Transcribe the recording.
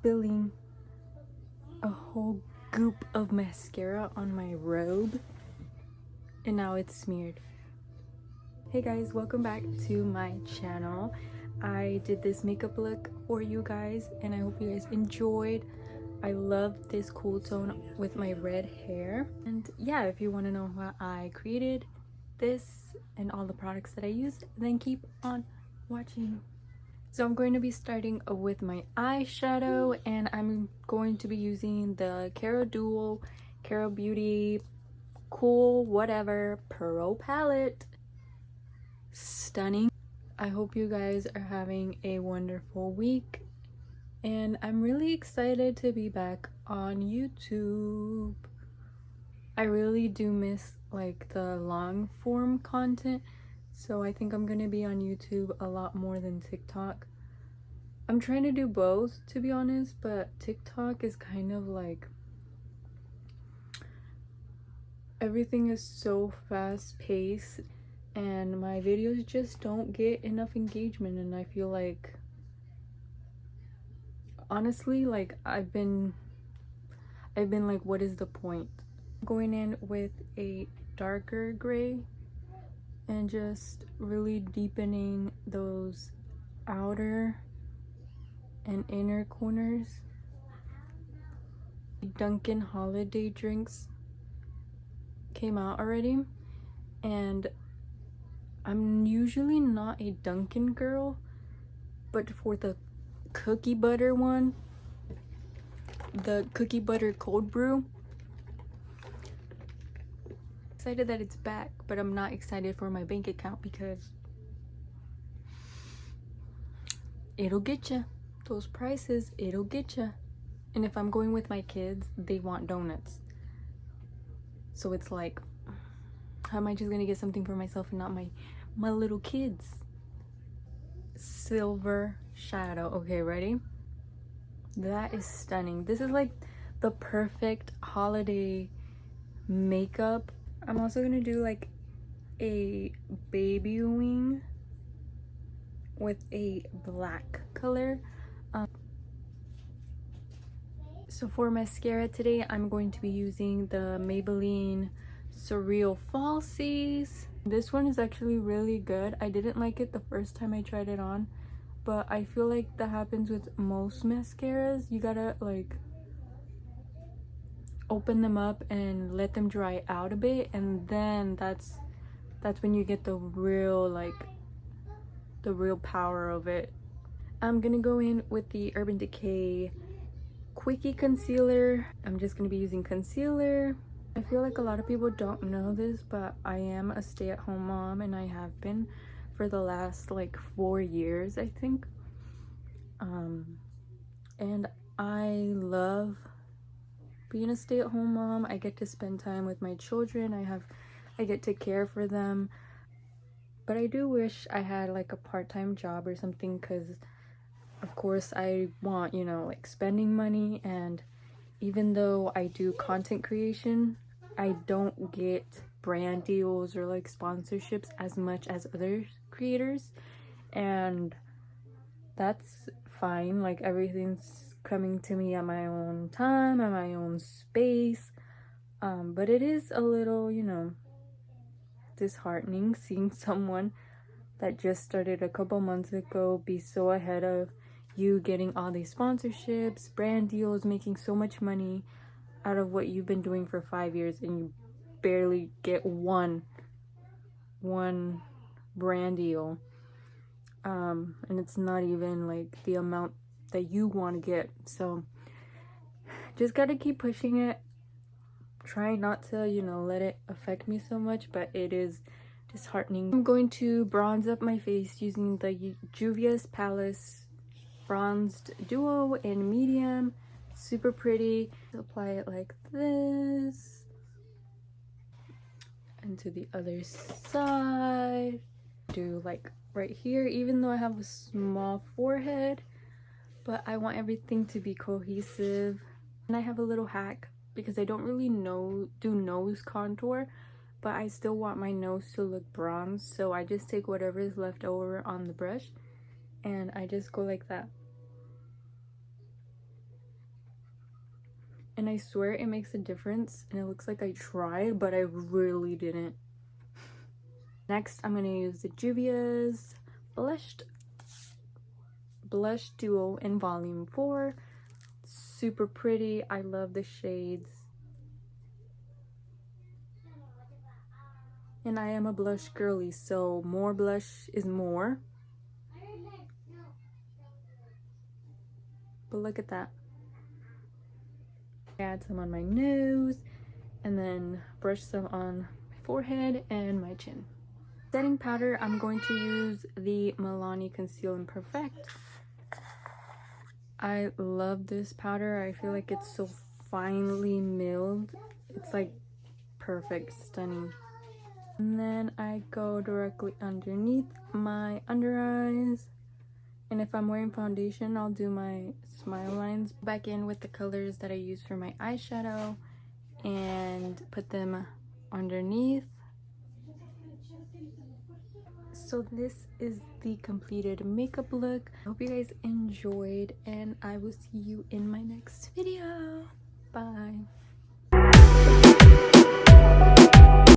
spilling a whole goop of mascara on my robe, and now it's smeared. Hey guys, welcome back to my channel. I did this makeup look for you guys and I hope you guys enjoyed. I love this cool tone with my red hair. And yeah, if you want to know how I created this and all the products that I used, then keep on watching. So I'm going to be starting with my eyeshadow, and I'm going to be using the Kara Beauty Cool Whatever Pro Palette. Stunning. I hope you guys are having a wonderful week, and I'm really excited to be back on YouTube. I really do miss like the long form content, so I think I'm gonna be on YouTube a lot more than TikTok. I'm trying to do both, to be honest, but TikTok is kind of like everything is so fast paced and my videos just don't get enough engagement, and I feel like honestly like I've been like, what is the point? Going in with a darker gray and just really deepening those outer and inner corners. Dunkin' holiday drinks came out already, and I'm usually not a Dunkin' girl, but for the cookie butter one, the cookie butter cold brew, excited that it's back, but I'm not excited for my bank account because it'll get you. Those prices, it'll get you. And if I'm going with my kids, they want donuts. So it's like, how am I just gonna get something for myself and not my little kids? Silver shadow. Okay, ready? That is stunning. This is like the perfect holiday makeup. I'm also gonna do like a baby wing with a black color. So for mascara today, I'm going to be using the Maybelline Surreal Falsies. This one is actually really good. I didn't like it the first time I tried it on, but I feel like that happens with most mascaras. You gotta like open them up and let them dry out a bit, and then that's when you get the real power of it. I'm gonna go in with the Urban Decay Quickie Concealer. I'm just gonna be using concealer. I feel like a lot of people don't know this, but I am a stay-at-home mom, and I have been for the last like 4 years, I think. And I love being a stay-at-home mom. I get to spend time with my children. I get to care for them. But I do wish I had like a part-time job or something, because of course I want, you know, like spending money, and even though I do content creation, I don't get brand deals or like sponsorships as much as other creators, and that's fine. Like everything's coming to me at my own time, at my own space. But it is a little, you know, disheartening seeing someone that just started a couple months ago be so ahead of you, getting all these sponsorships, brand deals, making so much money out of what you've been doing for 5 years, and you barely get one brand deal. And it's not even like the amount that you want to get. So just gotta keep pushing it. Try not to, you know, let it affect me so much, but it is disheartening. I'm going to bronze up my face using the Juvia's Palace Bronzed Duo in medium. Super pretty. Apply it like this, and to the other side. Do like right here, even though I have a small forehead, but I want everything to be cohesive. And I have a little hack, because I don't really do nose contour, but I still want my nose to look bronze, so I just take whatever is left over on the brush and I just go like that. and I swear it makes a difference, and it looks like I tried, but I really didn't. Next, I'm gonna use the Juvia's Blush Duo in Volume 4. Super pretty. I love the shades. And I am a blush girly, so more blush is more. But look at that. I add some on my nose, and then brush some on my forehead and my chin. Setting powder, I'm going to use the Milani Conceal and Perfect. I love this powder. I feel like it's so finely milled. It's like perfect, stunning. And then I go directly underneath my under eyes. And if I'm wearing foundation, I'll do my smile lines back in with the colors that I use for my eyeshadow and put them underneath. So this is the completed makeup look. I hope you guys enjoyed, and I will see you in my next video. Bye.